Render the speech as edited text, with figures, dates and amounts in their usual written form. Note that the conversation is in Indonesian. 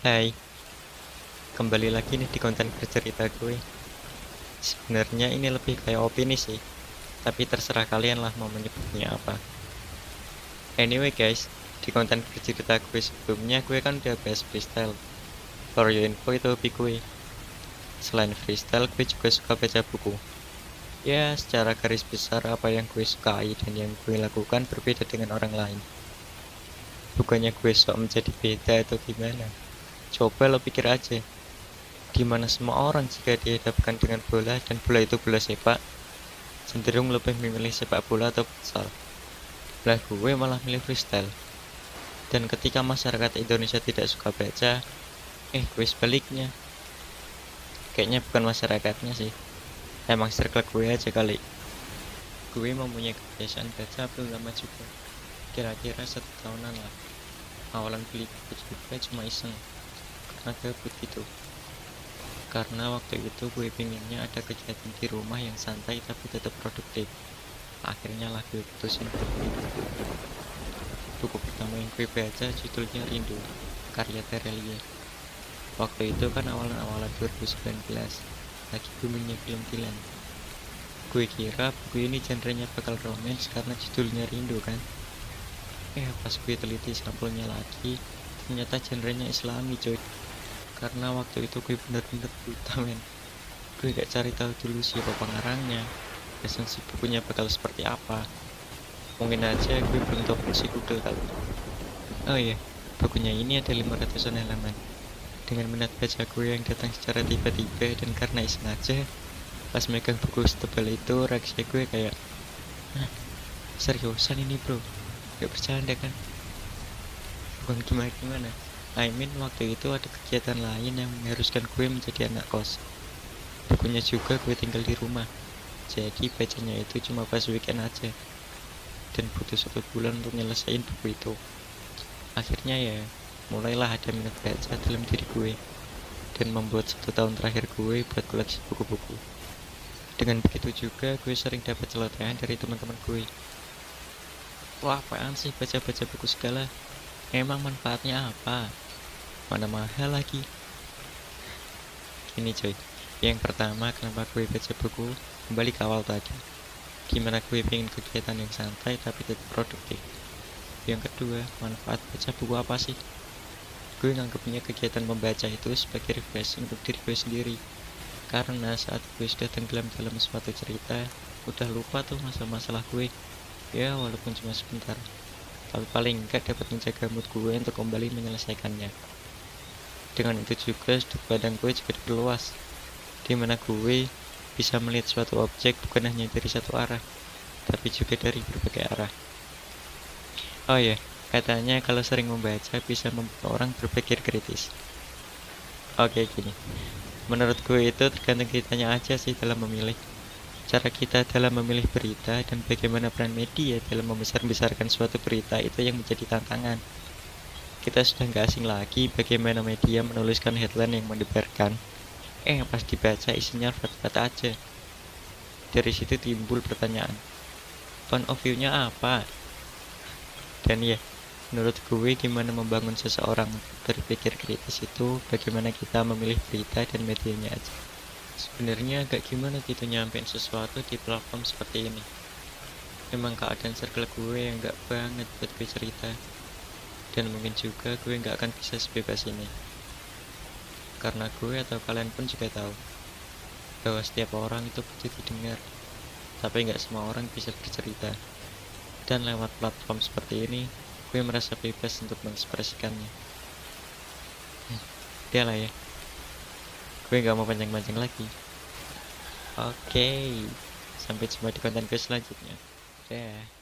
Hai, kembali lagi nih di konten bercerita gue. Sebenarnya ini lebih kayak opini sih, tapi terserah kalian lah mau menyebutnya apa. Anyway guys, di konten bercerita gue sebelumnya gue kan udah bahas freestyle. For your info itu hobi gue. Selain freestyle, gue juga suka baca buku. Ya, secara garis besar apa yang gue sukai dan yang gue lakukan berbeda dengan orang lain. Bukannya gue sok menjadi beda atau gimana. Coba lo pikir aja, gimana semua orang jika dihadapkan dengan bola dan bola itu bola sepak, cenderung lebih memilih sepak bola atau futsal. Lah gue malah milih freestyle. Dan ketika masyarakat Indonesia tidak suka baca, gue sebaliknya. Kayaknya bukan masyarakatnya sih, emang circle gue aja kali. Gue mempunyai kebiasaan baca belum lama juga, kira-kira 1 tahunan lah. Awalan beli buku juga cuma iseng, karena gabut gitu. Karena waktu itu gue pinginnya ada kegiatan di rumah yang santai tapi tetap produktif. Akhirnya lah gue putusin buat beli buku. Buku pertama yang gue baca judulnya Rindu, karya Terelia. Waktu itu kan awalan-awalan 2019, lagi boomingnya film Dilan. Gue kira buku ini genrenya bakal romance karena judulnya Rindu kan. Pas gue teliti sampulnya lagi, ternyata genrenya Islami coy. Karena waktu itu gue bener-bener buta men. Gue gak cari tahu dulu siapa pengarangnya, esensi bukunya bakal seperti apa. Mungkin aja gue belum tahu fungsi Google kali. Oh iya, bukunya ini ada 500-an halaman. Dengan minat baca gue yang datang secara tiba-tiba dan karena iseng aja, pas megang buku setebal itu, reaksi gue kayak, "Hah, seriusan ini bro? Gak bercanda kan?" Bukan gimana-gimana. Waktu itu ada kegiatan lain yang mengharuskan gue menjadi anak kos. Bukunya juga gue tinggal di rumah. Jadi bacanya itu cuma pas weekend aja. Dan butuh 1 bulan untuk nyelesain buku itu. Akhirnya ya, mulailah ada minat baca dalam diri gue. Dan membuat 1 tahun terakhir gue buat koleksi buku-buku. Dengan begitu juga gue sering dapat celotehan dari teman-teman gue. Wah, apaan sih baca-baca buku segala? Emang manfaatnya apa? Mana mahal lagi? Gini coy, yang pertama kenapa gue baca buku, kembali ke awal tadi. Gimana gue pengen kegiatan yang santai tapi tetap produktif. Yang kedua, manfaat baca buku apa sih? Gue nganggapnya kegiatan membaca itu sebagai refreshing untuk diri gue sendiri. Karena saat gue sudah tenggelam dalam suatu cerita, udah lupa tuh masalah-masalah gue. Ya walaupun cuma sebentar, tapi paling enggak dapat menjaga mood gue untuk kembali menyelesaikannya. Dengan itu juga sudut pandang gue juga diperluas, dimana gue bisa melihat suatu objek bukan hanya dari satu arah, tapi juga dari berbagai arah. Oh ya, katanya kalau sering membaca bisa membuat orang berpikir kritis. Oke gini, menurut gue itu tergantung kitanya aja sih dalam memilih. Cara kita dalam memilih berita dan bagaimana peran media dalam membesar-besarkan suatu berita itu yang menjadi tantangan. Kita sudah nggak asing lagi bagaimana media menuliskan headline yang mendebarkan. Pas dibaca isinya flat-flat aja. Dari situ timbul pertanyaan, point of view-nya apa? Dan ya, menurut gue gimana membangun seseorang berpikir kritis itu bagaimana kita memilih berita dan medianya aja. Sebenarnya agak gimana gitu nyampein sesuatu di platform seperti ini. Memang keadaan circle gue yang gak banget buat gue cerita. Dan mungkin juga gue gak akan bisa sebebas ini. Karena gue atau kalian pun juga tahu bahwa setiap orang itu butuh didengar, tapi gak semua orang bisa bercerita. Dan lewat platform seperti ini, gue merasa bebas untuk mengekspresikannya. Udah lah ya, gue gak mau panjang-panjang lagi. Oke, sampai jumpa di konten gue selanjutnya. Dah.